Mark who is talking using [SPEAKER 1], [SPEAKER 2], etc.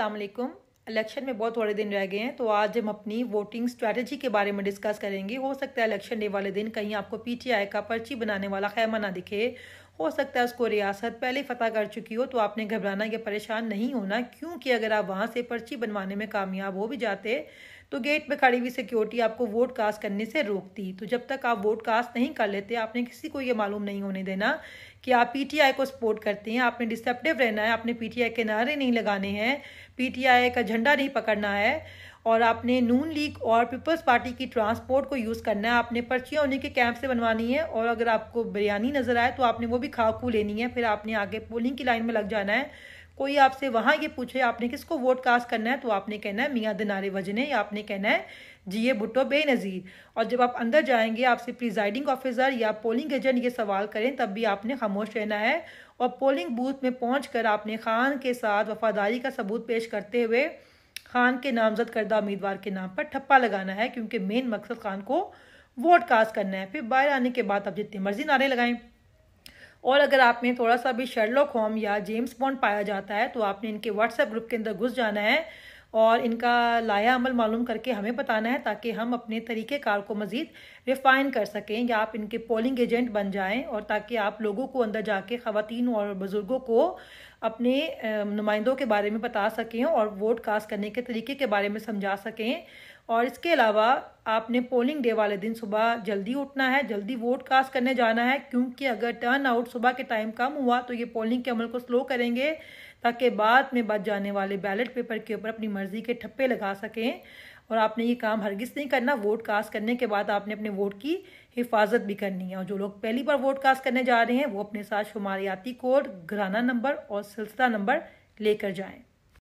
[SPEAKER 1] अस्सलाम वालेकुम। इलेक्शन में बहुत थोड़े दिन रह गए हैं, तो आज हम अपनी वोटिंग स्ट्रेटजी के बारे में डिस्कस करेंगे। हो सकता है इलेक्शन डे वाले दिन कहीं आपको पीटीआई का पर्ची बनाने वाला खैमा ना दिखे, हो सकता है उसको रियासत पहले फतह कर चुकी हो, तो आपने घबराना या परेशान नहीं होना, क्योंकि अगर आप वहाँ से पर्ची बनवाने में कामयाब हो भी जाते तो गेट पे खड़ी हुई सिक्योरिटी आपको वोट कास्ट करने से रोकती। तो जब तक आप वोट कास्ट नहीं कर लेते, आपने किसी को ये मालूम नहीं होने देना कि आप पीटीआई को सपोर्ट करते हैं। आपने डिसेप्टिव रहना है, आपने पीटीआई के नारे नहीं लगाने हैं, पीटीआई का झंडा नहीं पकड़ना है, और आपने नून लीग और पीपल्स पार्टी की ट्रांसपोर्ट को यूज़ करना है। आपने पर्चियाँ उन्हीं के कैंप से बनवानी है, और अगर आपको बिरयानी नज़र आए तो आपने वो भी खाकू लेनी है। फिर आपने आगे पोलिंग की लाइन में लग जाना है। कोई आपसे वहाँ ये पूछे आपने किसको वोट कास्ट करना है, तो आपने कहना है मियाँ दिनारे वजने, या आपने कहना है जीए भुट्टो बेनज़ीर। और जब आप अंदर जाएंगे, आपसे प्रिजाइडिंग ऑफिसर या पोलिंग एजेंट ये सवाल करें, तब भी आपने खामोश रहना है। और पोलिंग बूथ में पहुंचकर आपने खान के साथ वफादारी का सबूत पेश करते हुए खान के नामजद करदा उम्मीदवार के नाम पर ठप्पा लगाना है, क्योंकि मेन मकसद खान को वोट कास्ट करना है। फिर बाहर आने के बाद आप जितनी मर्जी नारे लगाएं, और अगर आप में थोड़ा सा भी शर्लॉक होम या जेम्स बॉन्ड पाया जाता है, तो आपने इनके व्हाट्सएप ग्रुप के अंदर घुस जाना है और इनका लाया अमल मालूम करके हमें बताना है, ताकि हम अपने तरीक़ेकार को मज़ीद रिफ़ाइन कर सकें, या आप इनके पोलिंग एजेंट बन जाएं, और ताकि आप लोगों को अंदर जाके ख़वातीन और बुज़ुर्गों को अपने नुमाइंदों के बारे में बता सकें और वोट कास्ट करने के तरीके के बारे में समझा सकें। और इसके अलावा आपने पोलिंग डे वाले दिन सुबह जल्दी उठना है, जल्दी वोट कास्ट करने जाना है, क्योंकि अगर टर्न आउट सुबह के टाइम कम हुआ तो ये पोलिंग के अमल को स्लो करेंगे, ताकि बाद में बच जाने वाले बैलेट पेपर के ऊपर अपनी मर्जी के ठप्पे लगा सकें। और आपने ये काम हरगिज़ नहीं करना। वोट कास्ट करने के बाद आपने अपने वोट की हिफाजत भी करनी है। और जो लोग पहली बार वोट कास्ट करने जा रहे हैं, वो अपने साथ शुमारियाती कोड, घराना नंबर और सिलसिला नंबर लेकर जाएं।